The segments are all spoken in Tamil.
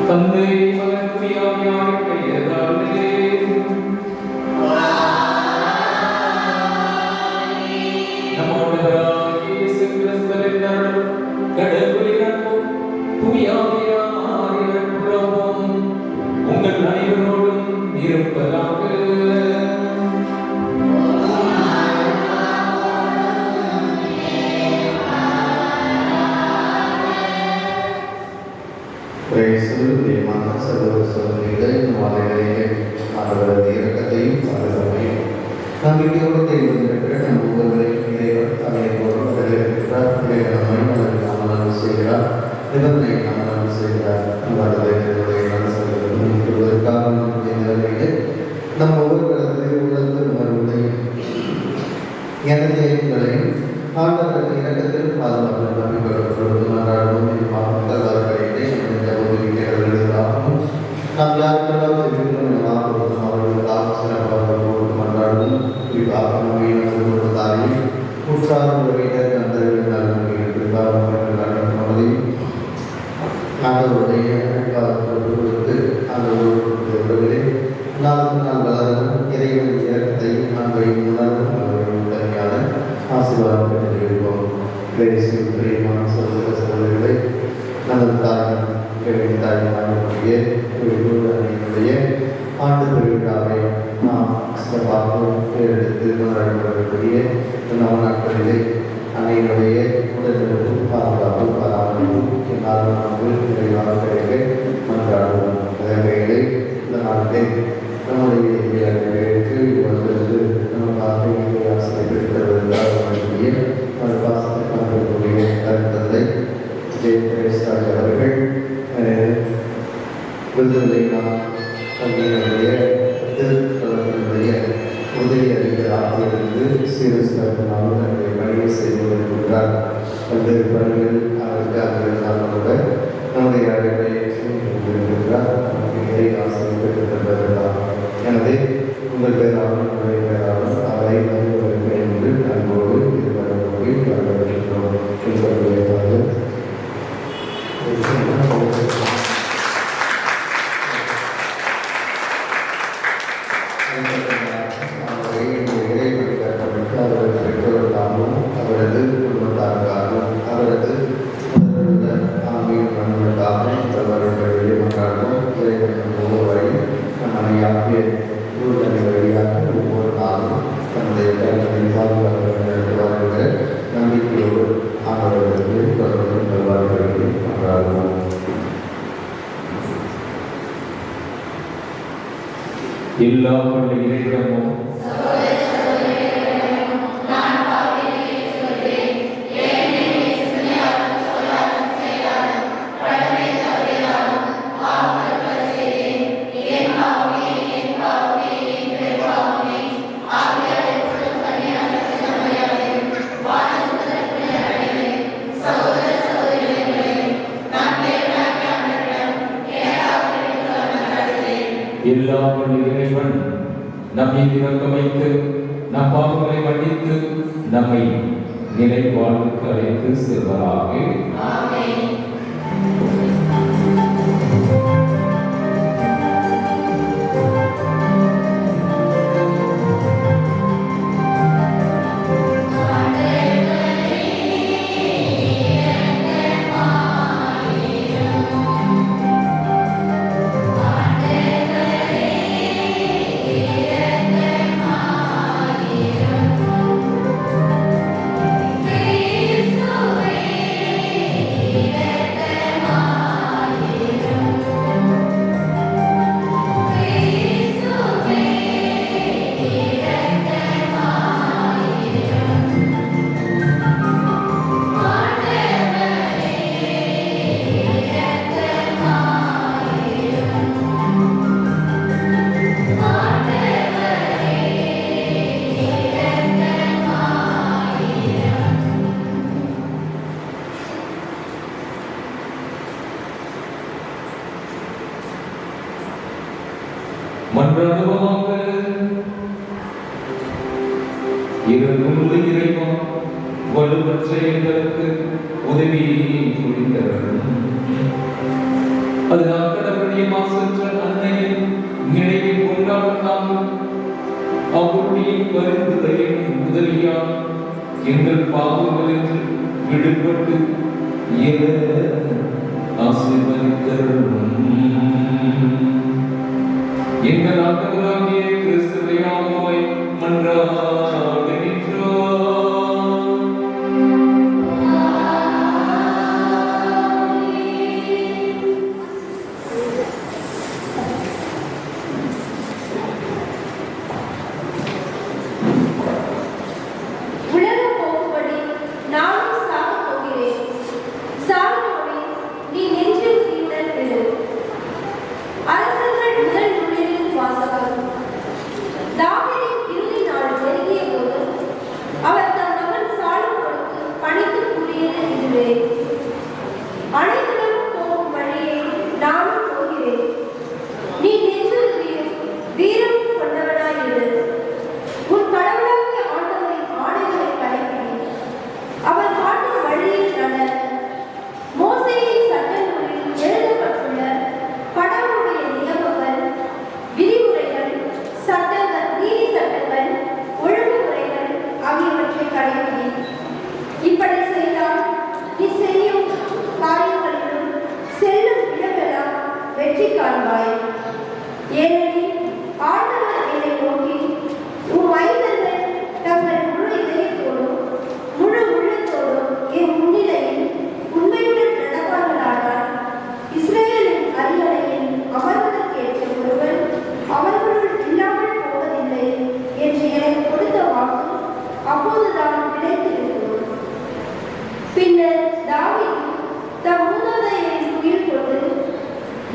தந்தை மகன் தூயாவியாரின் பெயராலே நம் ஆண்டவராகிய இயேசு கிறிஸ்துவின் அருளும் கடவுளின் அன்பும் தூயாவியாரின் நட்புறவும் உங்கள் அனைவரோடும் இருப்பதாக. நம்பிக்கையோடு தெரிவித்திருக்கிற நம் ஒவ்வொருவரையும் இறைவன் தன்னை போராடுகிறார், செய்கிறார், நிபந்தனை நாமலாம் செய்கிறார். நிலைமையில் நம் ஒவ்வொருவரத்தையும் உணர்ந்து உணர்வுகளையும் எனதையும் ஆண்டவரது இறக்கத்தில் பாதுகாப்பு நம்பிக்கையோடு மன்றாடுவோம். நாம் யாருக்கெல்லாம் தெரிவிக்கிறோம் அவர்களுக்காக சிறப்பாக மன்றாடுவோம். குறிப்பாக நம்மையும் உற்சாக உறவினர் நண்பர்கள் நலன்மையில் குறிப்பாக ஆண்டவருடைய கொடுத்து ஆண்டவருடைய நாளுக்கு நாள் வளரும் இறைவன் இறக்கத்தையும் அன்பையும் உணர்வும் அவர்களுடைய உடமையான ஆசீர்வாதத்தை தெரிவிப்போம். பிரியமான சகோதர சகோதரிகளை நமது தாய்மார்களுடைய ஆண்டு பெருவிழாவை நாம் சிறப்பாக எடுத்து கொண்டாடப்படக்கூடிய நவநாட்களிலே அன்னையினுடைய உடல்நலப்பு பாதுகாப்பு பராமரிப்பு நாள் நிறைவாக கிடைக்க மன்றாடுவோம். அதே இந்த நாளிலே நம்முடைய வந்திருந்து நமக்காக ஆசை பெற்றுத்தருவதற்காக வழங்கிய பாசத்திற்காகக்கூடிய கருத்தத்தை ஜெயபிரேஷ்ராஜ் அவர்கள் விருதுகளை நாம் தங்களுடைய திருத்தலத்தினுடைய உதவி அறிஞர் ஆகியோருக்கு சிறு சிறப்பு நாளும் தன்னுடைய பணியை செய்து கொண்டிருக்கிறார். பல்வேறு பணிகள் அவருக்கு அவர்களுக்காக நம்முடைய அழைப்பை கொண்டிருக்கிறார். இதை ஆசிரியர் பெற்றுத் தருவதற்காக எனவே உங்கள் பேராலும் உங்களுடைய பேராலும் அவரை அறிவுறுத்த என்று அன்போடு இருப்பதை வரவேற்கிறோம். அவரது குடும்பத்தாருக்காகவும் அவரது ஆன்மீக பண்புகளுக்காகவும் வருடங்களிலே மன்றாடுவோம். ஒவ்வொரு நம்மையாகிய ஊர்தலை வழியாக ஒவ்வொரு நாளும் தன்னுடைய கல்வியை பாதுகாப்பு நம்பிக்கையோடு அவர்களுக்கு தொடர்பு நல்வாழ்வுகளை மன்றாடுவோம். எல்லா இறைவனமும் இறைவன் நம்மை இரக்கம் வைத்து நம் பாவங்களை மன்னித்து நம்மை நிலை வாழ்வுக்கு அழைத்து செல்வராக. மன்றாடுவோமாக. இரண்டுள்ள இறைவா, வலுவற்ற எங்களுக்கு உதவி புரிந்தவர்கள் அதனால் கடவுள் மாசற்ற அன்னையின் நினைவை கொண்டாடுத்தாலும் அவருடைய பரிந்துரையின் உதவியால் எங்கள் பாவங்களில் விடுபட்டு ஆசீர்வதித்தருளும். எங்கள் ஆண்டவராகிய கிறிஸ்துவை ஆமாய் மன்றாடுகின்றோம்.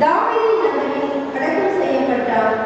தாவீது நகரில் அடக்கம் செய்யப்பட்டார்.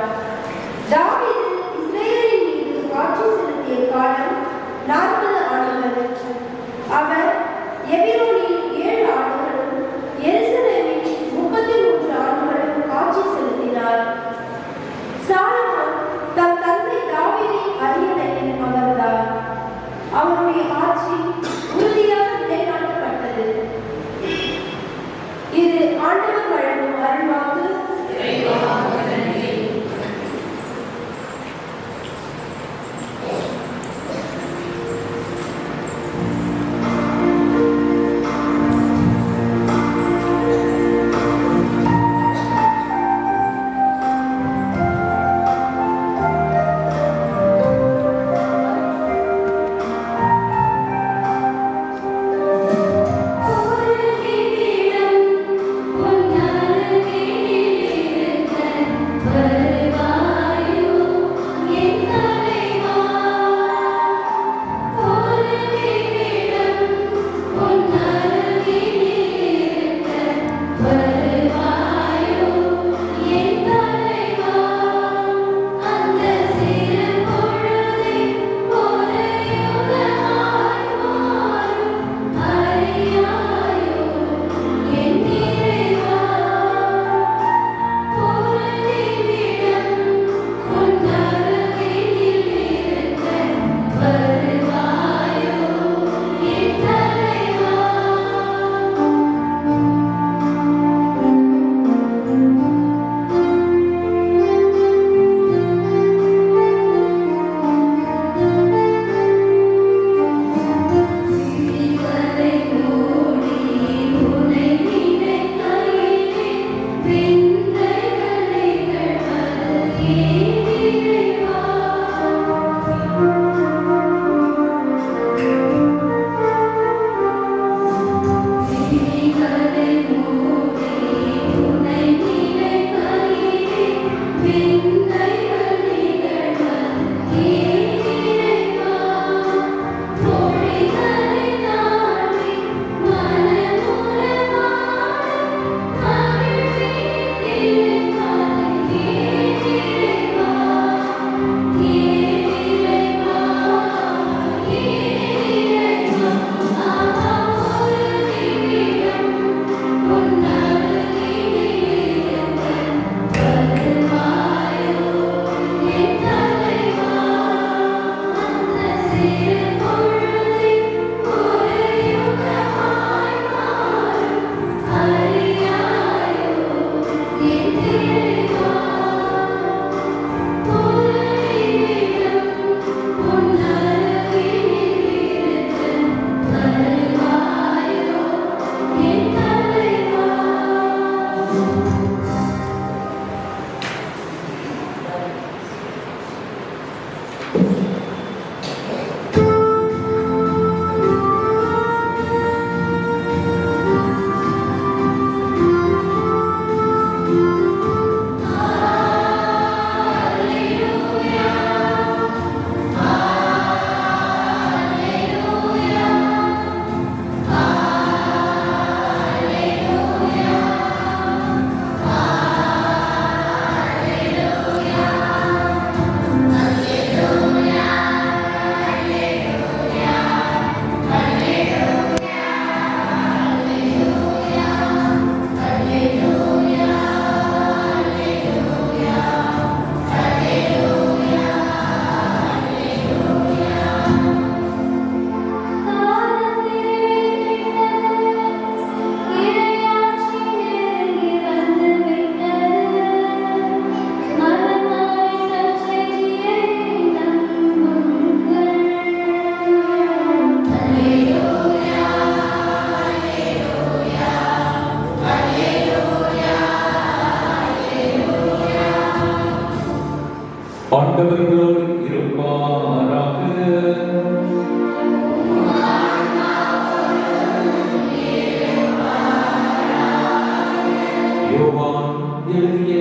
யோவான் எழுதிய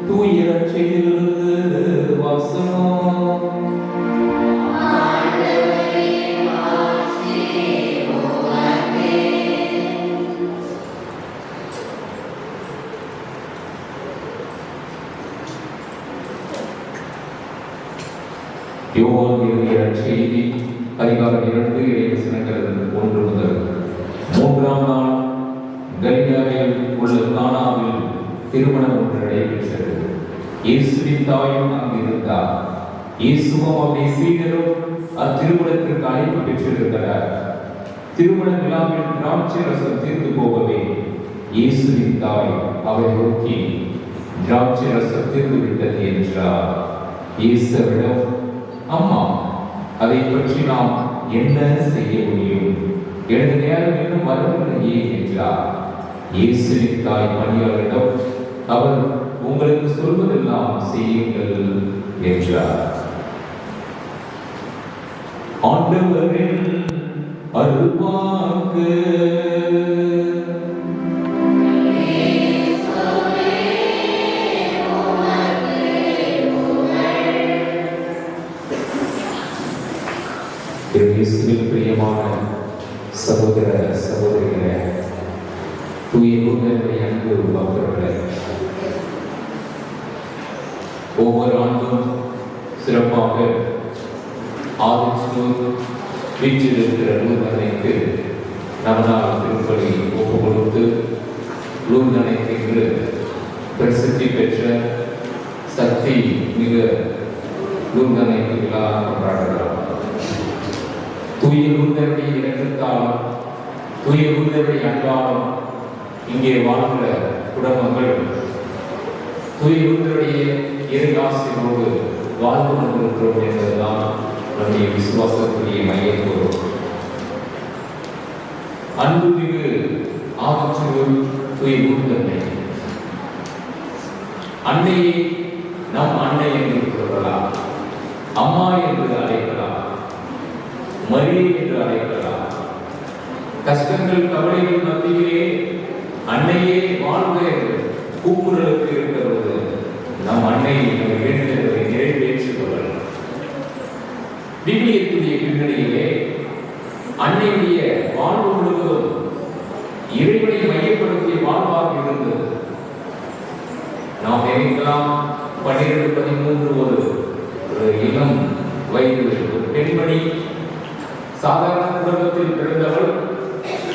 தூய நற்செய்தியிலிருந்து வாசகம். யோவான் எழுதிய நற்செய்தி அதிகாரம் 2 இறைவசனங்கள் 1 முதல். 3ஆம் நாள் கலிலேயாவில் உள்ள கானாவில் திருமணம் ஒன்று நடைபெற்றது. இயேசுவின் தாயும் அங்கு இருந்தார். இயேசுவும் அவருடைய சீடரும் அத்திருமணத்திற்கு அழைப்பு பெற்றிருந்தனர். திருமண விழாவில் திராட்சை ரசம் தீர்ந்து போகவே இயேசுவின் தாய் அவரை நோக்கி, திராட்சை ரசம் தீர்ந்து விட்டது என்றார். இயேசுவிடம், அம்மா, அதை பற்றி நாம் என்ன செய்ய முடியும்? எனது நேரம் இன்னும் வரவில்லையே என்றார். இயேசுவின் தாய் பணியாளரிடம், அவர் உங்களுக்கு சொல்வதெல்லாம் செய்யுங்கள் என்றார். ஆண்டவரின் அருள்வாக்கு. இயேசுவில் பிரியமான சகோதர சகோதரிகளே, தூய குருவினுடைய அன்பு பக்தர்களே, ஒவ்வொரு ஆண்டும் சிறப்பாக ஆதிச்சூர் வீட்டில் இருக்கிற லூர்தனைக்கு நவநாள் திருப்பலி ஒப்பு கொடுத்து லூர்தனைக்கு என்று பிரசித்தி பெற்ற சக்தி மிக லூர்தனைக்கு விழா கொண்டாடுகிறார். தூய லூர்தனுடைய இரக்கத்தாலும் தூய லூர்தனுடைய அன்பாலும் இங்கே வாழ்கிற குடும்பங்கள் தூய லூர்தனுடைய இறை ஆசையோடு வாழ்ந்து கொண்டிருக்கிறோம் என்பதுதான் நம்முடைய விசுவாசத்துடைய மையப்பொருள். அன்புமிகு ஆகச்சூர் தூய லூர்தனை அன்னையை நம் அன்னை என்று கூறலாம், அம்மா என்று அழைக்கலாம், மரியை என்று அழைக்கலாம். கஷ்டங்கள் கவலைகள் மத்தியிலே அன்னையே வாழ்க கூக்குரலுக்கு இருக்கிறது. நம் அன்னை நம்ம வேண்டுதல்களை நிறைவேற்றிக் கொள்ளலாம். விவிலியத்துடைய பின்னணியிலே அன்னையுடைய வாழ்வு முழுவதும் இறைவனை மையப்படுத்திய வாழ்வாக இருந்தது. நாம் நினைக்கலாம், 12-13 ஒரு இளம் வயது ஒரு பெண்மணி சாதாரண குடும்பத்தில் பிறந்தவள்,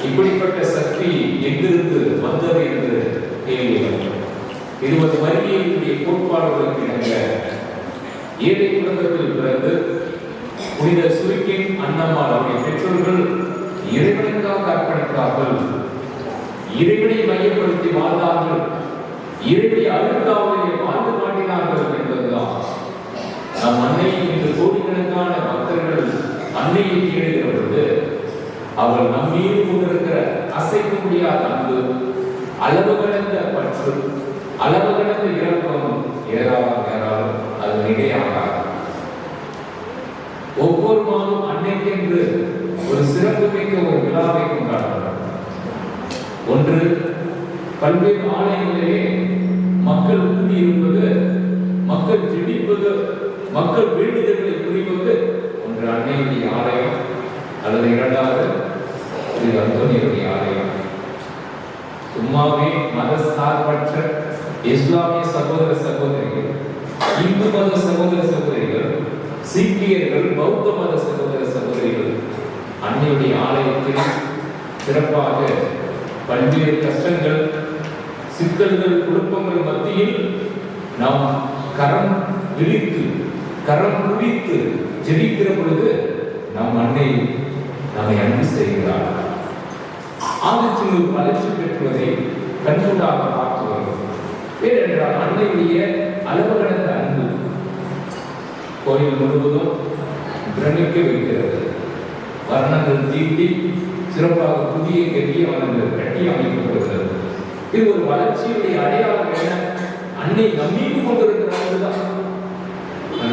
இப்படிப்பட்ட சக்தி எங்கிருந்து வந்தது என்று கேள்வி. 20 வருகையினுடைய கோட்பாடுகளுக்கு இணங்க ஏழை குடும்பத்தில் பிறந்து புனித சுருக்கின் அன்னம்மாள் அவருடைய பெற்றோர்கள் இறைவனுக்காக அர்ப்பணித்தார்கள், இறைவனை மையப்படுத்தி வாழ்ந்தார்கள், இறைவனை அழுக்காவிலே வாழ்ந்து காட்டினார்கள் என்பதுதான். நம் அன்னை இன்று கோடிக்கணக்கான பக்தர்கள் அன்னையை தேடுகிற பொழுது அவள் நம் மீது கொண்டிருக்கிற அசைக்க முடியாத அன்பு, அளவு கடந்த பற்று, அளவு கடந்த இரக்கம் ஏராளம் அது மிகையாகாது. ஒவ்வொரு மாதம் அன்னைக்கென்று ஒரு சிறப்பு மிக்க ஒரு விழாவை கொண்டாடுகிறார். ஒன்று, பல்வேறு ஆலயங்களிலே மக்கள் கூடியிருப்பது, மக்கள் ஜெபிப்பது, மக்கள் வேண்டுதல்களை புரிவது. ஒன்று அன்னையுடைய ஆலயம், அல்லது இரண்டாவது திரு அந்தோனியுடைய ஆலயம். சும்மாவே மத சார்பற்ற இஸ்லாமிய சகோதர சகோதரிகள், இந்து மத சகோதர சகோதரிகள், சீக்கியர்கள், பௌத்த மத சகோதர சகோதரிகள் அன்னையுடைய ஆலயத்தில் சிறப்பாக பல்வேறு கஷ்டங்கள், சிக்கல்கள், குழப்பங்கள் மத்தியில் நாம் கரம் விரித்து கரம் குவித்து ஜெபிக்கிற பொழுது நம் அன்னை நம்மை அன்பு செய்கிறார். ஆதிச்சூர் வளர்ச்சி பெற்றுவதை கண்கூடாக பார்த்து வருகிறோம். ஏனென்றால் அன்னையுடைய அளவு கடந்த அன்பு கோயில் முழுவதும் பிரமிக்க வைக்கிறது. வர்ணங்கள் தீட்டி சிறப்பாக புதிய கட்டிய வண்ணங்கள் கட்டி அமைக்கப்படுகிறது. இது ஒரு வளர்ச்சியுடைய அடையாளம். என்ன? அன்னை நம்பிக்கை கொண்டிருக்கிறார்கள்.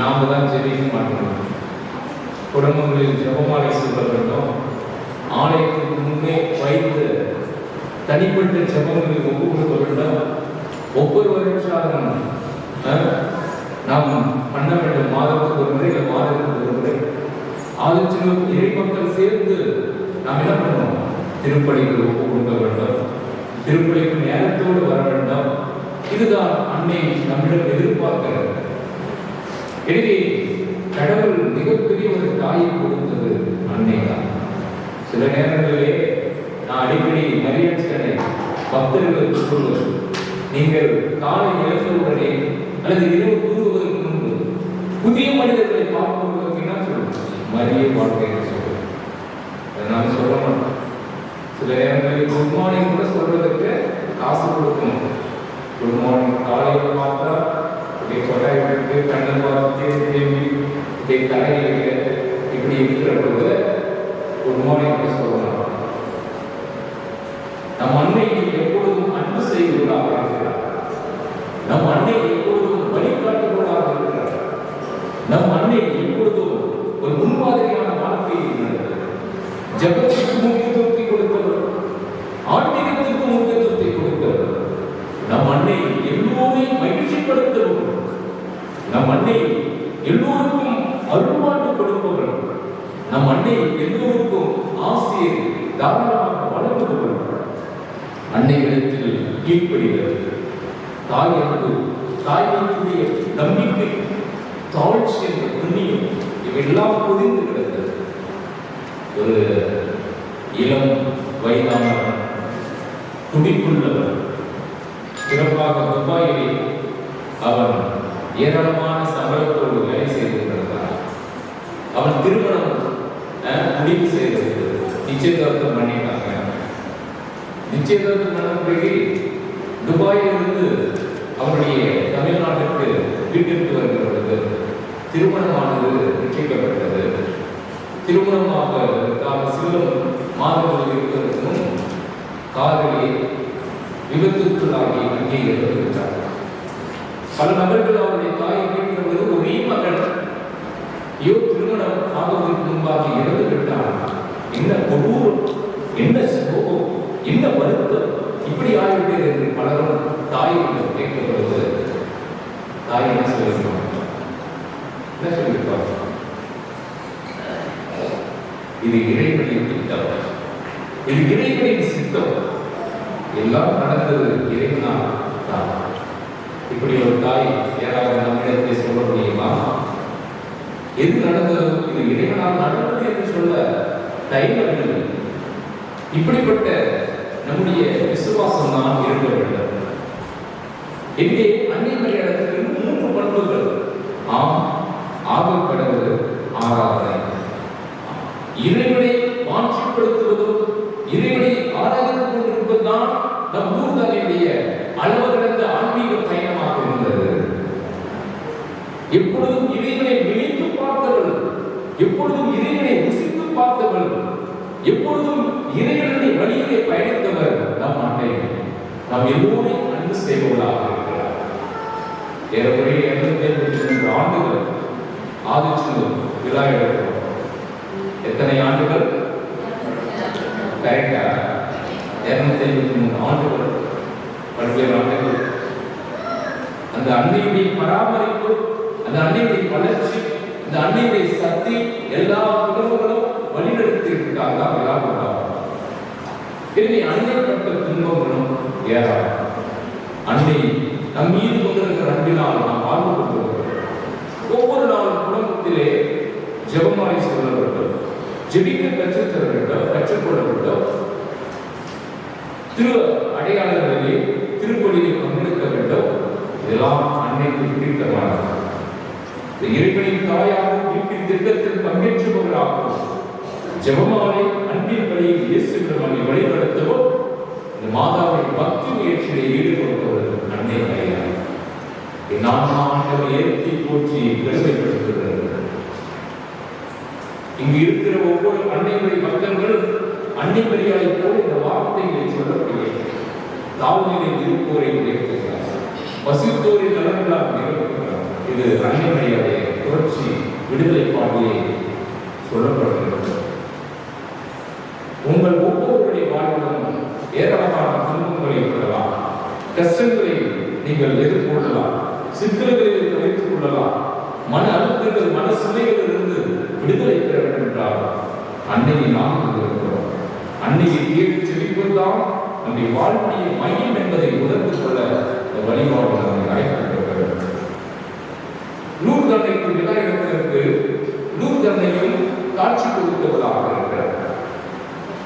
நாம தான் ஜெபிக்க மாட்டோம். குடும்பங்களில் ஜெபமாலை சொல்ல வேண்டும். ஆலயத்துக்கு முன்னே வைத்து தனிப்பட்ட ஜெபங்களுக்கு ஒப்பு கொடுக்க வேண்டும். ஒவ்வொரு வருஷம் நாம் பண்ண வேண்டும். மாதத்துக்கு ஒரு முறை இல்லை மாதத்துக்கு ஒரு முறை ஆலோசனை இறை மக்கள் சேர்ந்து நாம் என்ன பண்ணணும்? திருப்பலிக்கு ஒப்பு கொடுக்க வேண்டும், திருப்பலிக்கு நேரத்தோடு வர வேண்டும். இதுதான் அன்னை நம்மிடம் எதிர்பார்க்கிறது. எனவே கடவுள் மிகப்பெரிய ஒரு தாயை கொடுத்தது அன்னை தான். சில நேரங்களிலே நான் அடிக்கடி மரியன்ஸ்டனை பக்தர்களுக்கு சொல்வது, நீங்கள் காலை எழுந்தவுடனே அல்லது இரவு தூங்குவதற்கு முன்பு புதிய மனிதர்களை பார்ப்பதற்கு என்ன சொல்லுவோம்? மரிய வாழ்க்கை சொல்லுவோம். நான் சொல்ல மாட்டோம். சில நேரங்களில் குட் மார்னிங் கூட சொல்றதுக்கு காசு கொடுக்கணும். குட் மார்னிங் காலையில் பார்த்தா இப்படி கொட்டாயிட்டு கண்ணை பார்த்து இப்படி கரையில இப்படி இருக்கிற பொழுது குட் மார்னிங் சொல்லணும். நம் அன்னை எப்பொழுதும் அன்பு செய்வதாக இருக்கிறார். நம் அன்னை எப்பொழுதும் வழிகாட்டுவதாக இருக்கிறார். நம் அன்னை எப்பொழுதும் ஒரு முன்மாதிரியான வாழ்க்கையை நடக்கிறார். ஜபத்துக்கு முக்கியத்துவத்தை கொடுத்தவர், ஆன்மீகத்திற்கு முக்கியத்துவத்தை கொடுத்தவர். நம் அன்னை எல்லோரையும் மகிழ்ச்சிப்படுத்தவர். நம் அன்னை எல்லோருக்கும் அருள்வாழ்வு கொடுப்பவர். நம் அன்னை எல்லோருக்கும் ஆசியை தாராளமாக வழங்குபவர். அன்னைகளிடத்தில் கீழ்ப்படுகிறது தாய் அன்பு, தாய்மைக்குரிய நம்பிக்கை, தாழ்ச்சி என்ற புண்ணியம் இவையெல்லாம் புரிந்து கிடக்கிறது. ஒரு இளம் வயதானவர், துடிப்புள்ளவர், சிறப்பாக துபாயிலே அவன் ஏராளமான சம்பளத்தோடு வேலை செய்திருக்கிறார். அவன் திருமணம் முடிவு செய்திருக்கிறது. நிச்சயதார்த்தம் பண்ணிட்டாங்க. நிச்சயதார்த்தம் பண்ண பிறகு துபாயிலிருந்து அவருடைய தமிழ்நாட்டுக்கு வீட்டிற்கு வருகிறது. திருமணமானது நிச்சயிக்கப்பட்டது. திருமணமாக சில மாதங்கள் இருப்பதற்கும் காதலி விபத்துக்குள்ளாகி அங்கே இறந்துவிட்டார். பல நபர்கள் அவருடைய தாயை கேட்கிறது, ஒரே மகன் திருமணம் ஆகுவதற்கு முன்பாக இறந்து விட்டார். என்ன கொடூரம், என்ன சோகம், என்ன வருத்தம், இப்படி ஆகிவிட்டது என்று பலரும் தாயிடம் கேட்கப்படுவது. தாய் என்ன சொல்லியிருப்பாங்க? என்ன சொல்லியிருப்பாங்க? இது இறைவனின் திட்டம், இது இறைவனின் சித்தம், எல்லாம் நடந்தது இறைவனால் தான். இப்படி ஒரு தாய் யாராவது நம்மிடத்தை சொல்ல முடியுமா? எது நடந்தது? இது இறைவனால் நடந்தது என்று சொல்ல தைரியம் இல்லை. இப்படிப்பட்ட நம்முடைய விசுவாசம் தான் இருக்க வேண்டும். இங்கே அன்னை மரியாதைக்கு 3 பண்புகள். ஆம், ஆகக் கடவுள் ஆராதனை. இறைவனை மாற்றிப்படுத்துவதும் இறைவனை ஆராதித்துக் கொண்டிருப்பதுதான் நம் ஊர்தனையுடைய அளவு கடந்த ஆன்மீக பயணமாக இருந்தது. எப்பொழுதும் இறைவனை விழித்து பார்த்தவள், எப்பொழுதும் இறைவனை ருசித்து பார்த்தவள், எப்பொழுதும் இறைவனுடைய வழியிலே பயணித்தவர் நம் அன்னை. நாம் எல்லோரையும் அன்பு செய்வர்களாக இருக்கிறார். ஏறக்குறைய 253 ஆண்டுகள் ஆதிச்சூர் விழா எடுக்கிறோம். எத்தனை ஆண்டுகள்? கரெக்டா 253 ஆண்டுகள், பல்வேறு ஆண்டுகள். அந்த அன்னையுடைய பராமரிப்பு, அந்த அன்னையுடைய வளர்ச்சி, அந்த அன்னையுடைய சக்தி எல்லா குடும்பங்களும் வழிநடத்தியிருக்காங்க. விழா கொண்டாடுறாங்க. எனவே அன்னைப்பட்ட துன்பங்களும் ஏறாது. அன்னை நம் மீது கொண்டிருக்கிற அன்பினால் நாம் வாழ்ந்து கொண்டிருக்கிறோம். ஒவ்வொரு நாளும் குடும்பத்திலே ஜெபமாலை சொல்ல வேண்டும், ஜெபிக்க கற்றுத்தர வேண்டும், கற்றுக்கொள்ள வேண்டும். திரு அடையாளங்களிலே திருப்பலியை பங்கெடுக்க வேண்டும். இதெல்லாம் அன்னைக்கு பிடித்தமானது. இறைவனின் தாயாகவும் வீட்டின் திட்டத்தில் பங்கேற்றுபவராகவும் ஜெபமாலை அன்பின் வழியில் இயேசுவிடம் நம்மை வழிநடத்தவும் இந்த மாதாவை பக்தி முயற்சியிலே ஈடுபடுத்துவது அன்னை கையால். நான் ஆண்டவர் ஏற்றி போற்றி பெருமைப்படுத்துகிறது. இங்கு இருக்கிற ஒவ்வொரு அன்னைமரி பக்தர்களும் அன்னை மரியாதை போல் இந்த வார்த்தைகளை சொல்லக்கூடிய தாழ்நிலையில் இருப்போரை உயர்த்துகிறார், பசித்தோரின் நலன்களால் நிறைவேற்றுகிறார். இது அன்னை மரியாதை புரட்சி விடுதலை பாட்டிலே சொல்லப்படுகிறது. உங்கள் ஒவ்வொருவருடைய வாழ்விலும் ஏராளமான துன்பங்களை பெறலாம், கஷ்டங்களை நீங்கள் எதிர்கொள்ளலாம், சிக்கல்களில் கலைத்துக் கொள்ளலாம், மன அழுத்தங்கள் மன சுமைகளிலிருந்து விடுதலை பெற வேண்டும் என்றால் அன்னையை நாம் இருக்கிறோம். அன்னையை தேடி செழிப்பதுதான் நம்முடைய வாழ்க்கையை மையம் என்பதை உணர்ந்து கொள்ள இந்த வழிபாடு நம்மை அழைக்கப்பட்டிருக்கிறது. லூர்து அன்னைக்கு விழா இடத்திற்கு லூர்து அன்னையும் காட்சி கொடுத்தவர்களாக இருக்கிறார்.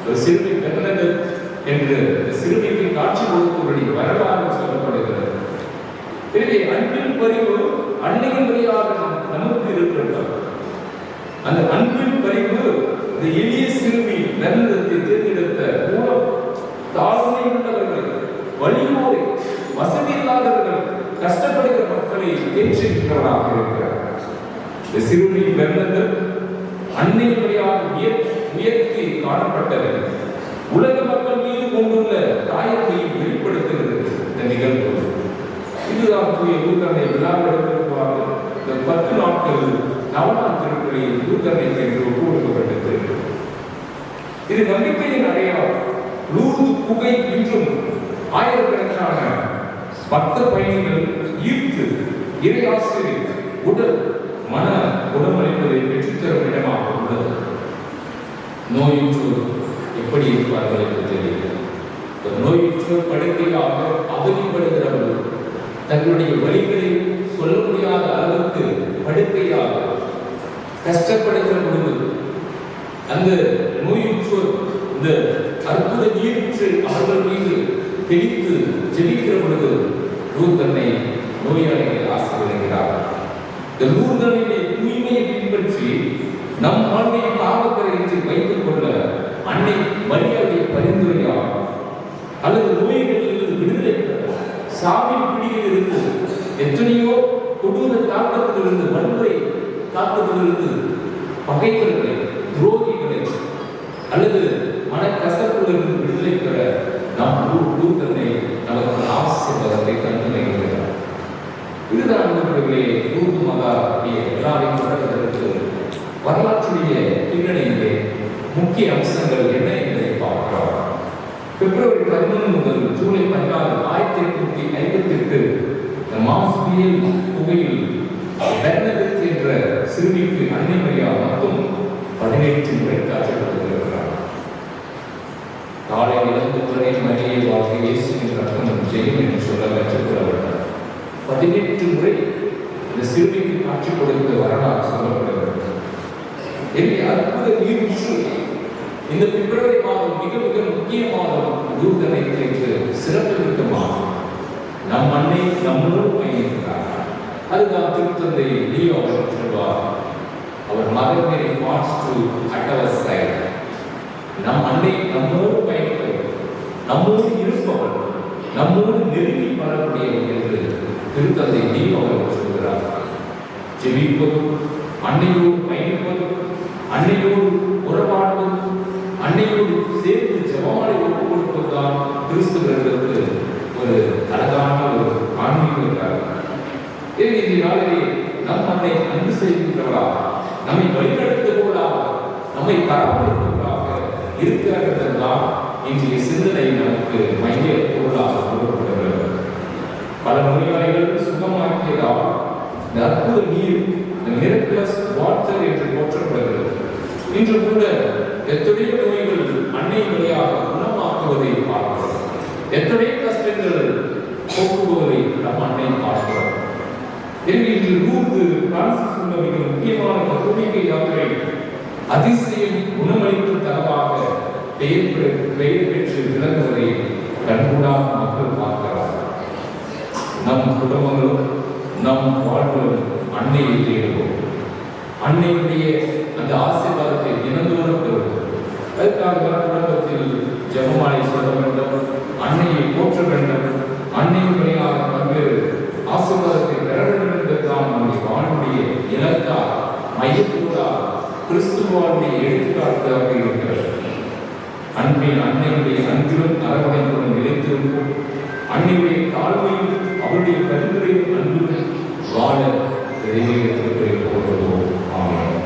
ஒரு சிறுமி பெர்னதெத் என்று சிறுமிக்கு காட்சி கொடுத்தவருடைய வரலாறு சொல்லப்படுகிறது. எனவே அன்பின் பரிவு அன்னையின் வழியாக நமக்கு இருக்கிறது. அந்த அன்பின் பரிவு இந்த எளிய சிறுமி பெர்னதெத்தை தேர்ந்தெடுத்த மூலம் தாழ்மை உள்ளவர்கள், வலியோரை, வசதி இல்லாதவர்கள், கஷ்டப்படுகிற மக்களை தேர்ச்சிருக்கிறவராக இருக்கிறார். இந்த சிறுமி பெர்னதெத் அன்னையின் வழியாக உயர்த்தி காணப்பட்டவர். உலக மக்கள் மீது கொண்டுள்ள தாயத்தை வெளிப்படுத்துகிறது இந்த நிகழ்வு. இதுதான் தூய லூர்து விழாவெடுப்பாக இந்த 10 நாட்கள் நவநாள் திருப்பலியில் லூர்து என்று ஒப்புக்கொடுக்கப்பட்டது. இது நம்பிக்கையின் அடையாளம். லூர்து குகை இன்றும் ஆயிரக்கணக்கான பக்த பயணிகள் ஈர்த்து இறையாசிரியர் உடல் மன குணமளிப்பதை பெற்றுத்தரும் இடமாக உள்ளது. நோயுற்றோர் எப்படி இருப்பார்கள் என்று தெரியல. நோயுற்றோர் படுக்கையாக அவதிப்படுகிறவர்கள் தங்களுடைய வழிகளை சொல்ல முடியாத அளவுக்கு படுக்கையாக கஷ்டப்படுகிற பொழுது அந்த நோயுற்றோர் இந்த அற்புத நீர்ற்று அவர்கள் மீது தெளித்து ஜெபிக்கிற பொழுது லூர்து அன்னை நோயாளிகளை ஆசீர்வதிக்கிறார். இந்த லூர்து அன்னையுடைய தூய்மையை பின்பற்றி நம் வாழ்வை பாவக்கரையின்றி வைத்துக் கொள்ள அன்னை மரியாதையை பரிந்துரையாகும். அல்லது நோய்களிலிருந்து விடுதலை பெற, சாவின் பிடியில் இருந்து எத்தனையோ கொடூர தாக்கத்திலிருந்து, வன்முறை தாக்கத்திலிருந்து, பகைவர்களை, துரோகிகளை அல்லது மனக்கசப்பிலிருந்து விடுதலை பெற நாம் லூர்து அன்னை நமக்கு ஆசீர்வாதத்தை தந்துகிறார். இதுதான் நண்பர்களே லூர்து மாதாவுடைய எல்லாரையும் தொடர்வதற்கு வரலாற்றுடைய பின்னணியிலே முக்கிய அம்சங்கள் என்ன என்பதை பார்க்கிறோம். பிப்ரவரி 11 முதல் ஜூலை 16, 1858 மாஸ்பியல் குகையில் பெர்னதெத் என்ற சிறுமிக்கு அன்னை மரியா மட்டும் 18 முறை காட்சி கொடுத்திருக்கிறார். காலை இழந்தவுடனே மரியை வாழ்க்கை இயேசுவின் ரத்தம் ஜெயம் என்று சொல்ல கற்றுக்கொள்ளப்பட்டார். 18 முறை இந்த சிறுமிக்கு காட்சி கொடுத்த வரலாறு சொல்லப்படுகிறது. எனவே அற்புத நீர்வீழ்ச்சி இந்த பிப்ரவரி மாதம் மிக மிக முக்கிய மாதம். லூர்து அன்னைக்கு சிறப்பு மிக்க மாதம். நம் அன்னை நம்மோடு பயணிக்கிறார். அதுதான் திருத்தந்தை லியோ அவர் சொல்வார், our mother Mary wants to at our side. நம் அன்னை நம்மோடு பயணிப்பவர், நம்மோடு இருப்பவர், நம்மோடு நெருங்கி வரக்கூடியவர் என்று திருத்தந்தை லியோ அவர் சொல்கிறார். ஜெபிப்பதும், அன்னையோடு பயணிப்பதும், அன்னையோடு உறவாடுவதும், அன்னையோடு சேர்ந்து ஜெபமாலை ஒப்புக் கொடுப்பதுதான் கிறிஸ்துவர்களுக்கு ஒரு அழகான ஒரு ஆன்மீக. இந்த நாளிலே நம் அன்னை அன்பு செய்கின்றவராக, நம்மை வழிநடத்துபவராக, நம்மை பராமரிப்பவராக இருக்கிறார் என்பதுதான் இன்றைய சிந்தனை நமக்கு மைய பொருளாக கூறப்படுகிறது. பல நோயாளிகள் சுகமாக்கியதால் இந்த அற்புத நீர், இந்த மிரக்குலஸ் வாட்டர் என்று போற்றப்படுகிறது. இன்று கூட எத்தனையோ நோய்கள் அன்னை வழியாக குணமாக்குவதை பார்க்கிறோம். எத்தனையோ கஷ்டங்கள் போக்குவதை நம் அன்னை பார்க்கிறோம். எனவே இன்று லூர்து பிரான்சிஸ் மிக முக்கியமான கத்தோலிக்க யாத்திரை அதிசயம் குணமளிக்கும் தளமாக பெயர் பெற்று விளங்குவதை கண்கூடாக மக்கள் பார்க்கிறார். நம் குடும்பங்களும் நம் வாழ்வுகளும் அன்னையை தேடுவோம். அன்னையுடைய அந்த ஆசீர்வாதத்தை தினந்தோறும் பெறுவோம். அதற்காக குடும்பத்தில் ஜெபமாலை சொல்ல வேண்டும், அன்னையை போற்ற வேண்டும், அன்னையின் வழியாக பல்வேறு ஆசீர்வாதத்தை பெற வேண்டும் என்பதுதான் நம்முடைய வாழ்வுடைய இலக்காக, மையத்தோடாக, கிறிஸ்துவாவுடைய எடுத்துக்காட்டாக இருக்கிறது. அன்பின் அன்னையுடைய அன்பிலும் அரவணைப்புடன் நிலைத்திருப்போம். அன்னையுடைய தாழ்மையும் அவருடைய பரிந்துரையும் அன்பும் வாழ போடுவோம். ஆமாம்.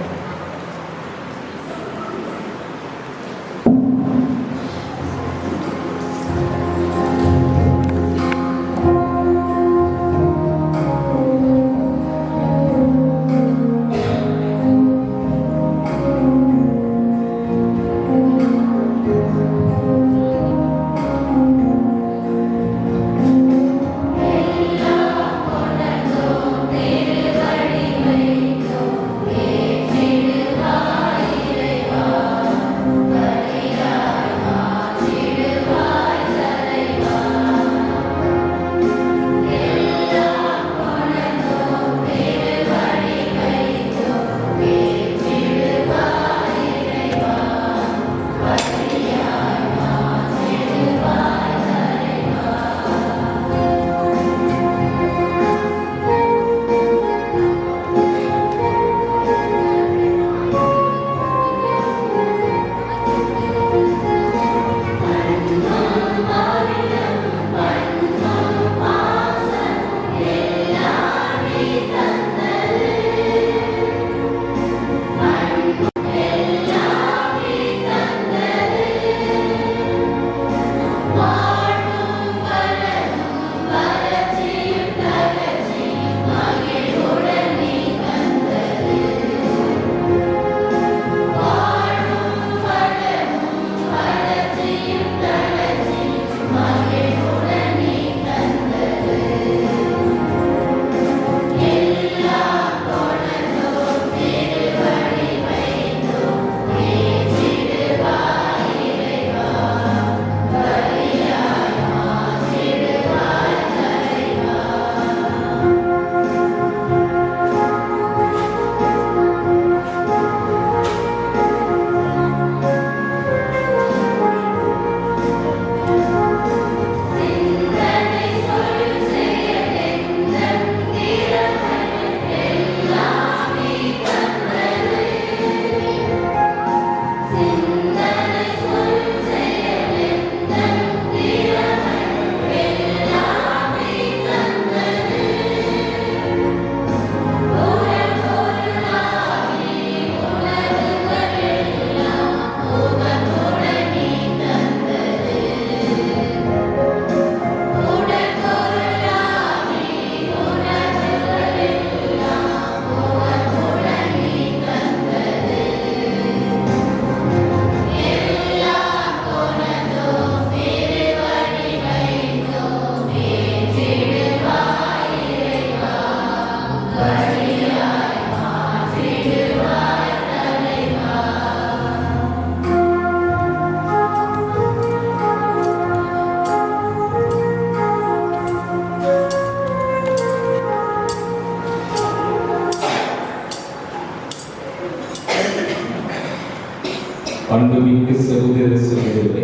அன்புமிக்க சகோதர சகோதரர்களே,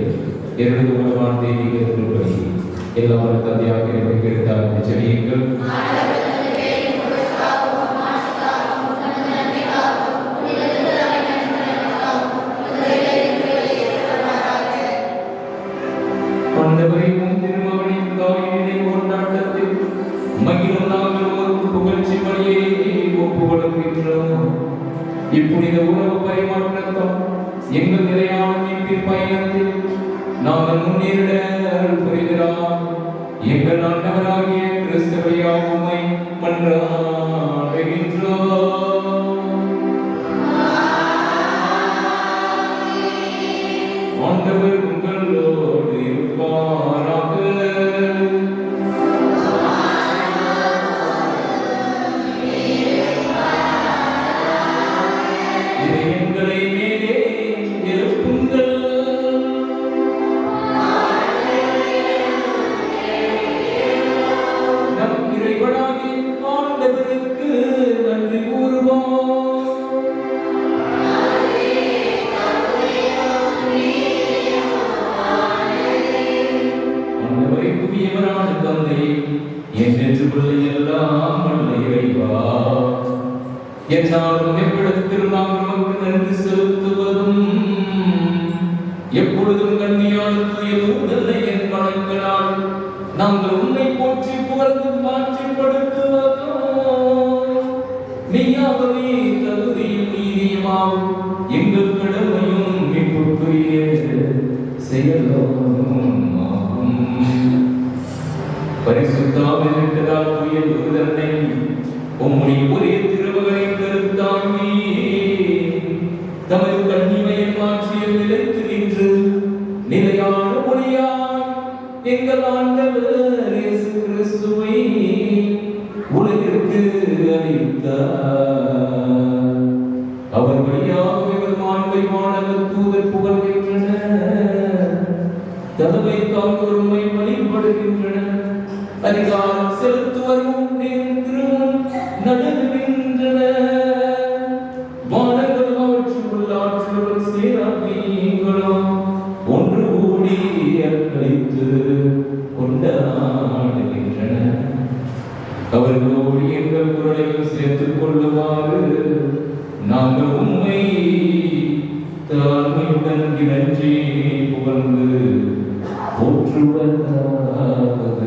என்னுடைய உணவான தெய்வீக திருப்பலி எல்லாரும் தந்தையாக எனக்கு எடுத்தால் ஜெபியுங்கள். ஆண்டவரையும் திருமகனின் தாயினை கொண்டாட்டத்தில் மகிழும் நாங்கள் ஒரு புகழ்ச்சி பணியை ஒப்புக்கொள்கின்றோம். இப்புனித உணவு பரிமாற்றத்தால் எங்கள் நிலையான மீட்பின் பயணத்தில் நாங்கள் முன்னேறிட அருள் புரிகிறார். எங்கள் ஆண்டவராகிய கிறிஸ்துவையாக உம்மை மன்றாடுகின்றோம். ஆண்டவர் உங்களோடு இருப்பாராக. இதயங்களை மேலே எழுப்புங்கள். நம் இறைவனாகிய ஆண்டவருக்கு நன்றி கூறுவோம். ஆண்டவரை புதியவரான தந்தை, என்றென்று பிள்ளை எல்லாம் வல்ல இறைவா, என்னாலும் எவ்விடத்தில் நாங்கள் உமக்கு நன்றி செலுத்துவதும் எப்பொழுதும் கண்ணியான தூய தூதனை என் வணங்கலால் நாங்கள் உன்னை போற்றி புகழ்ந்து மாற்றிப்படுத்துவதும் மெய்யாகவே தகுதியும் நீதியுமாகும் எங்கள் கடமையும் மீட்புக்குரிய செயலும் ஆகும். பரிசுத்தாவிட்டால் தூய தூதனை உம்முடைய ஒரே திருமகனை கருத்தாங்கி தமது கண்ணிமையை மாற்றிய நிலைத்து நின்று நிலையான ஒளியாய் எங்கள் ஆண்டவர் இயேசு கிறிஸ்துவை உலகிற்கு அளித்தார். அவர் வழியாக மாண்பை மாணவர் தூதர் புகழ்கின்றனர். தலைமை தாழ்வுமை வழிபடுகின்றனர். அதிகாரம் செலுத்துவரும் நடுங்குகின்றனர். வானங்கள் அவற்றில் உள்ள ஆற்றலுடன் சேராதீங்களும் ஒன்று கூடி அர்ப்பணித்து கொண்டாடுகின்றனர். அவர்களோடு எங்கள் குரலையும் சேர்த்துக் கொள்ளுமாறு நாங்கள் உண்மை தாழ்மையுடன் இணங்கி புகழ்ந்து போற்றுவதாவது.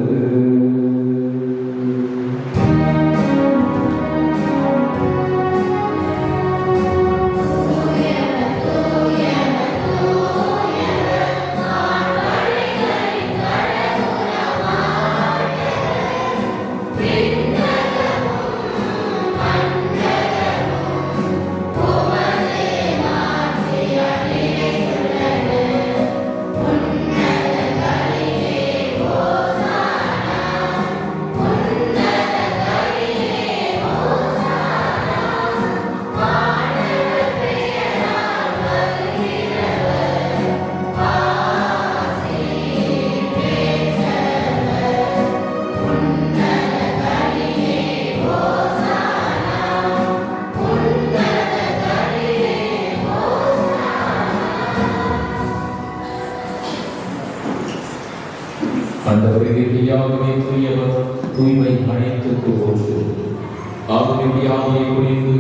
ஆண்டவரே தூயவர், தூய்மை அனைத்துக்கு போற்று. ஆகவே புரிந்து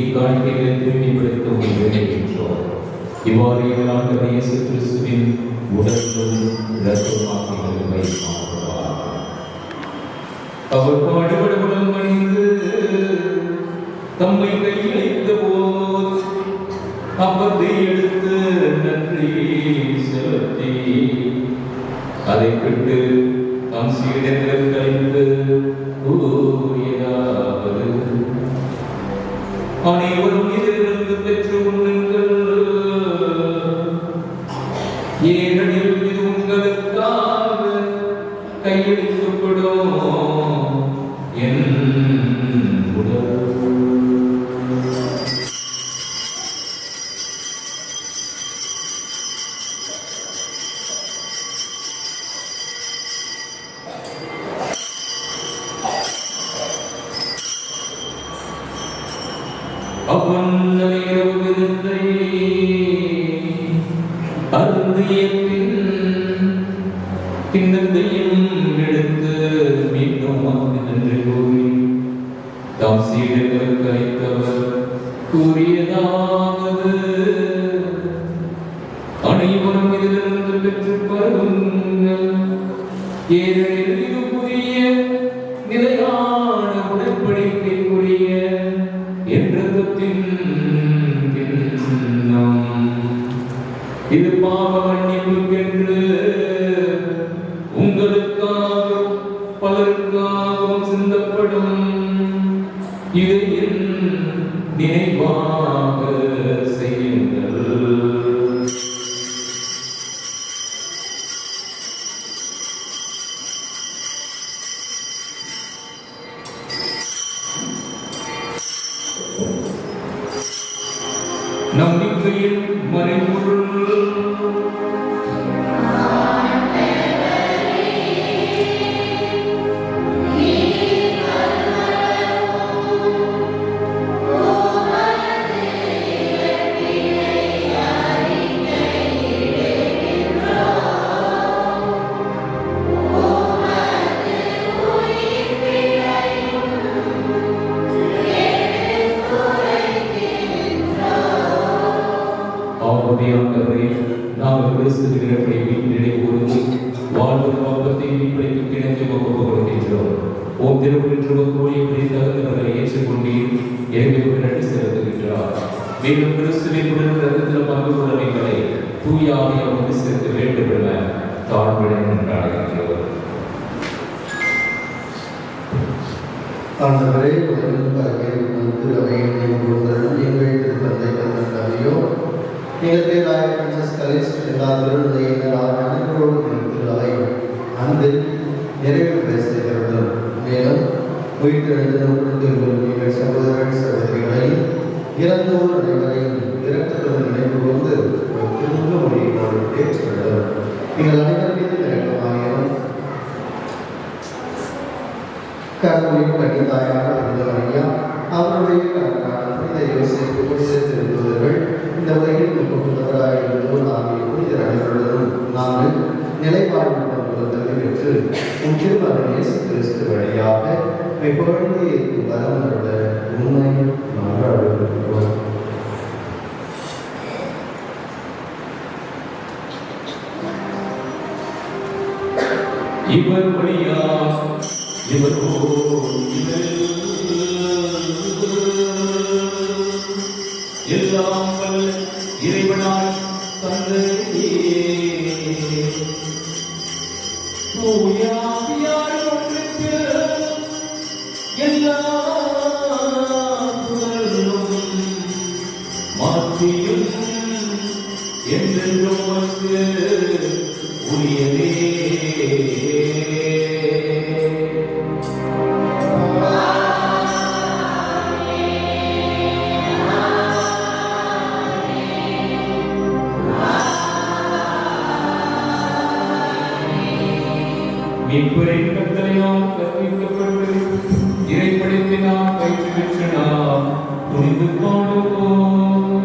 இக்காணிக்கைகளை திரும்பி விடுத்து நிறைவேற்றோம். இவ்வாறு எங்கள் ஆண்டவர் இயேசு கிறிஸ்துவின் உடலும் இரத்தமாகியவை மாறுவார். அவர் பாடுபடுவதும் பணிந்து தம்மை கையளித்த போது அப்பத்தை எடுத்து நன்றி செலுத்தி அதை விட்டு தம் சீடர்கள் கழிந்து கூறியதாவது: அனைவரும் இதிலிருந்து பெற்று உண்ணுங்கள், ஏனெனில் இது உங்களுக்காக கையளிக்கப்படும் என் உடல். அவ்வண்ண இரவு விருந்தை அருந்திய கிண்ணத்தையும் எடுத்து மீண்டும் நன்றி கூறி தாம் சீடர்களுக்கு அளித்தவர் கூறியதாவது, அனைவரும் இதிலிருந்து பெற்றுக் கொள்ளுங்கள். ஏனெனில் இது புதிய நிலையான உடன்படிக்கைக்குரிய என்றத்தின் கிண்ணம். இது பாவ மன்னிப்புக்கென்று உங்களுக்காகவும் பலருக்காகவும் சிந்தப்படும். இதை என் நினைவாக செய்யுங்கள். நம்பிக்கையின் மறைபொருள். நாங்கள் கிறிஸ்துவினரை வீட்டிலே கூர்ந்து வாழ்வு நோக்கத்தை வீட்டைக்கு கிணத்தை ஒப்புக் கொடுக்கின்றோம். ஓம் திருவுருவ தகுந்தவர்களை ஏற்றுக்கொண்டீர், எங்களுக்கு நன்றி செலுத்துகின்றார். மேலும் கிறிஸ்துவின் உடல் ரத்தத்தில் பங்கு கொள்ளவைகளை தூயாவை ஒன்று சேர்க்க வேண்டும் என தாழ்வுடன் கொண்டாடுகின்றோம். ஆண்டவரே, எங்கள் திருத்தந்தை கந்தோ நீங்கள் பேராய பிரான்சிஸ் கலிஸ்ட் எல்லா திருநங்கையினரான அனைவரோடு திருவை அன்பில் நிறைவு பேசுகிறோம். மேலும் உயிர்த்தெழுந்த நீங்கள் சகோதரன் சகோதரிகளை இறந்தோர் அனைவரையும் இரக்கத்துடன் நினைவு கொண்டு திரும்ப முடிவோடு ஏற்றுள்ளோம். நீங்கள் அனைவரும் மீது இறக்கமாயிரம் கடவுளின் கணிதாயான ஐயா அவருடைய கணக்கான புனித யோசிப்பு புனித திருத்தூதர்கள் இந்த உலகில் கொண்டவராயிருந்தோ நாங்கள் புனித அனைவருடனும் நாங்கள் நிலைப்பாடு தகுதி பெற்று உன் திருமகன் இயேசு கிறிஸ்து வழியாக எப்பொழுது வரவரோட உண்மை நாங்கள் இவர் வழியா இவரோ எல்லாம் வல்ல இறைவனாய் தந்தையே தூயாவியார் ஒன்றுக்கு எல்லா புகழும் மாற்றியும் என்றென்றும் உரியதே. மீட்பரின் கட்டளையால் கற்பிக்கப்பட்டு இறைப்படைப்பினால் பயிற்சி பெற்று நாம் துணிந்து பாடுவோம்.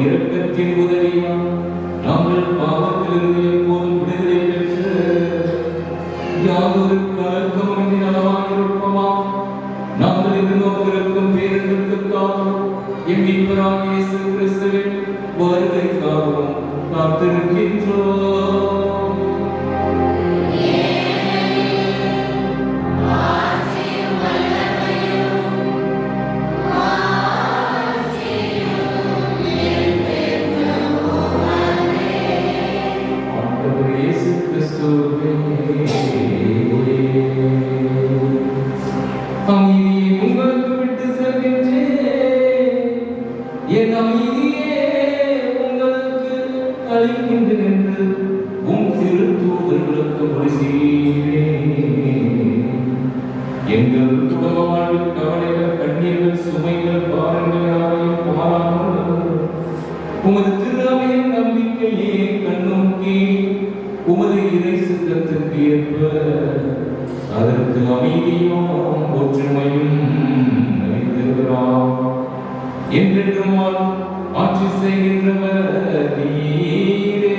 இரக்கத்தின் உதவியால் நாங்கள் பாவத்திலிருந்து எப்போதும் விடுதலை பெற்று யாதொரு கலக்கமின்றி நலமாயிருப்போமா. நாங்கள் எதிர்நோக்கிருக்கும் பேரத்திற்காகவும் எம் மீட்பராகிய இயேசு கிறிஸ்துவின் வருகைக்காகவும் காத்திருக்கின்றோம். ஆண்டவர் இயேசு கிறிஸ்துவே, அமைதியை உங்களுக்கு விட்டு செல்கின்றேன், என் அமைதியே உங்களுக்கு அளிக்கின்றேன் என்று உம் திருத்தூதர்களுக்கு மொழி செய்கிறேன். எங்கள் குடும்ப வாழ்வில் கவலைகள், கண்ணீர்கள், சுமைகள், பாரங்கள் யாவையும் மாறாமல் உமது திருநாமையின் நம்பிக்கையே கண்ணோக்கி உமது இறை சித்தத்திற்கு ஏற்ப அதற்கு அமைதியும் ஒற்றுமையும் அளித்திருக்கிறார். என்றென்றும் ஆட்சி செய்கின்றவர் நீரே.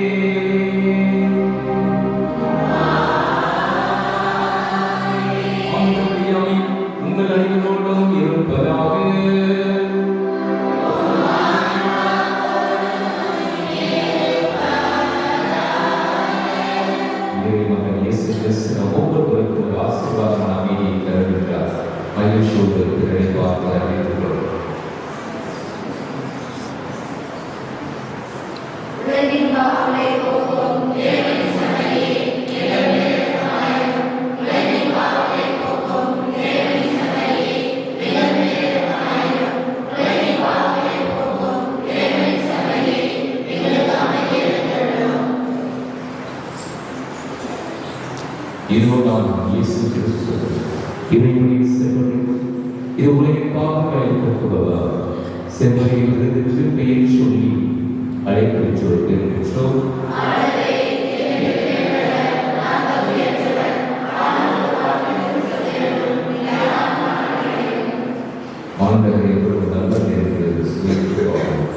ஆண்டவருடைய அமைதி உங்கள் அனைவரோடும் இருப்பதாக. இறைமகன் இயேசு கிறிஸ்து நம் ஒவ்வொருவருக்கும் ஒரு ஆசீர்வாதமான அமைதியை தருகின்றார். மகிழ்ச்சியோடு திரளை பார்த்து அறிவித்துக் கொள்வோம். இதோ நான் இயேசு கிறிஸ்து இறைவனின் செம்மறி, இது உலகின் பாவங்களை போக்குபவர். செம்மறியின் விருதுக்கு பெயர் சொல்லி அழைத்துச் சொல்கின்றோம். ஆண்டவரே, ஒரு நல்ல நேரத்தில் சுயத்துவாகும்.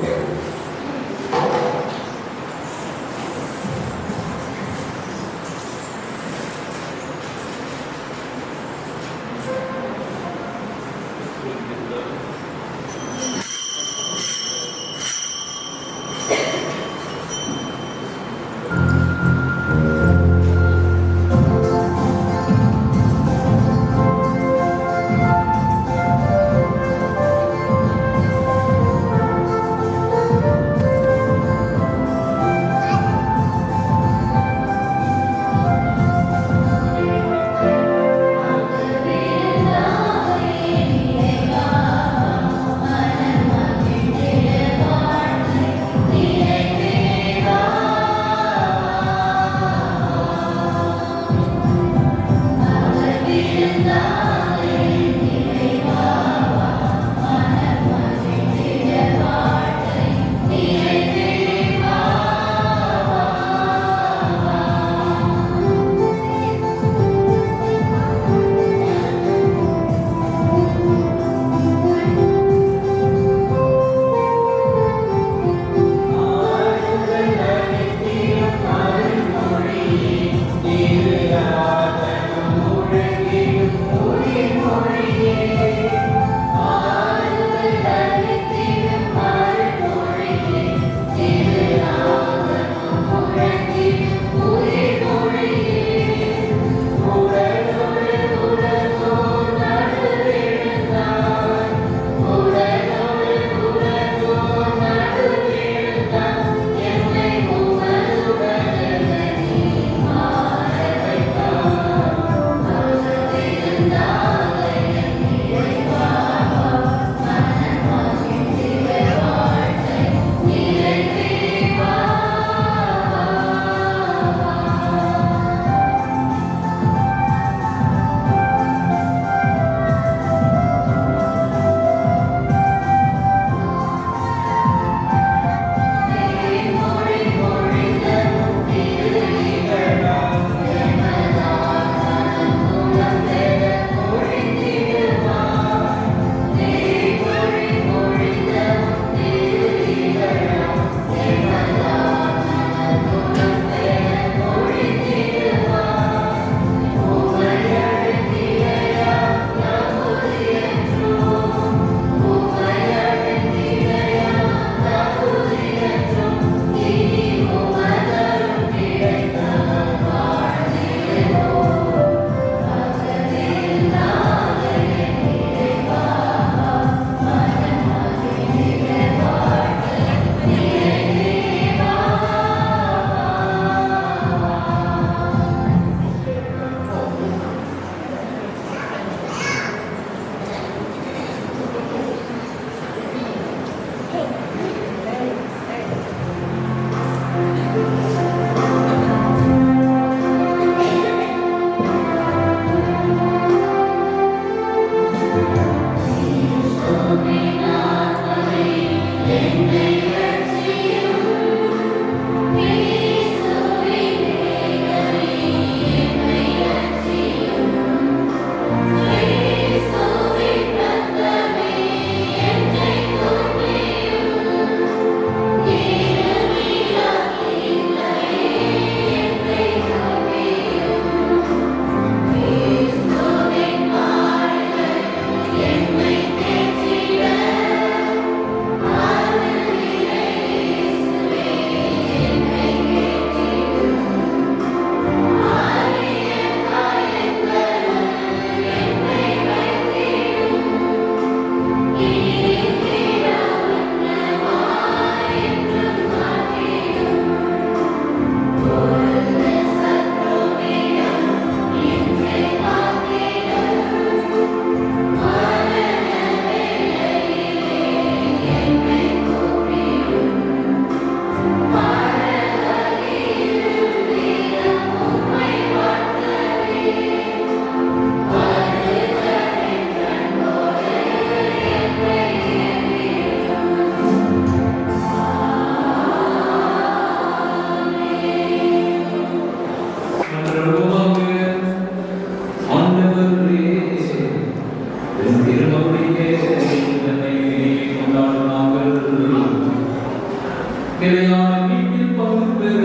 நிலையான மீட்பில் பங்கு பெற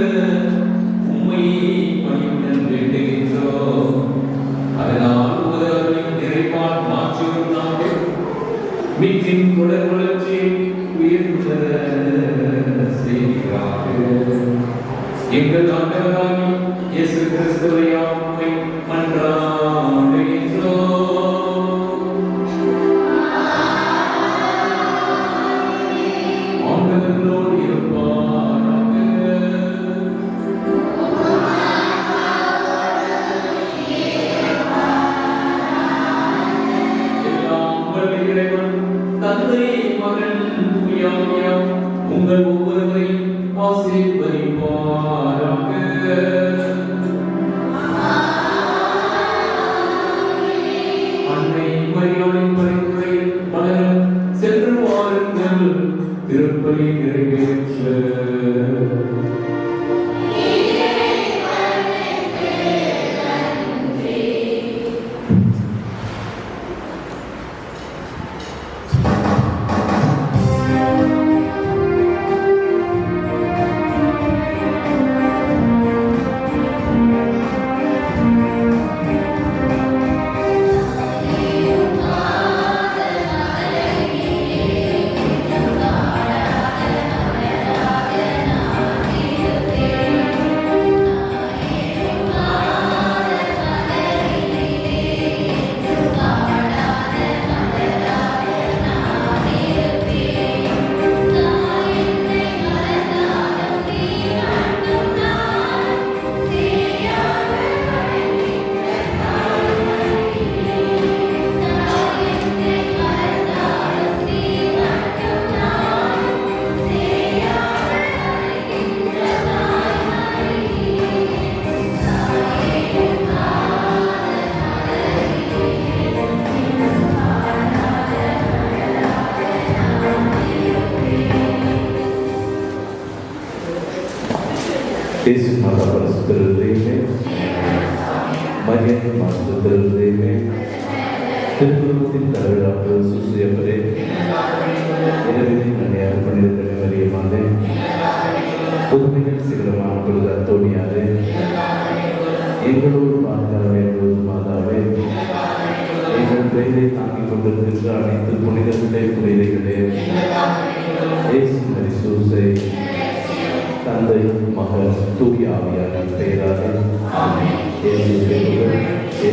உம்மை பணியுடன் வேண்டுகின்றோம். அதனால் உலகின் நிறைவால் மாற்றியும் நாங்கள் மீட்பின் தொடர் வளர்ச்சியை உயர்த்த செய்கிறார்கள். எங்கள் ஆண்டவராகிய இயேசு கிறிஸ்துவை உம்மை மன்றாடுகின்றோம். ஆண்டவரோடு இருப்பாராக. எல்லாம் வல்ல இறைவன் தந்தை மகன் தூய ஆவியார் உங்கள் ஒவ்வொருவரையும் ஆசீர்வதிப்பாராக. அன்னை மரியாளின் பரிந்துரையில் பலரும் சென்று வாருங்கள், திருப்பலி நிறைவேற்ற. இயேசு மாதா பரிசுத்தருளையுமே மரியாதை மாசுத்தருளையுமே திருக்குடும்பத்தின் தலைவராக சுசியப்பரே இரவினை நன்மையாக பணியிருக்கிற மரியமானே புதுமைகள் சிகரமான பொழுது அத்தோணியாரே எங்களோடு மாதாவே என்பது மாதாவே எங்கள் பெயரை தாங்கிக் கொண்டிருக்கின்ற அனைத்து புனிதர்களே புனிதைகளே இயேசு மரிசூசை தந்தை மகன் தூய ஆவியாரின் பெயராக இயேசு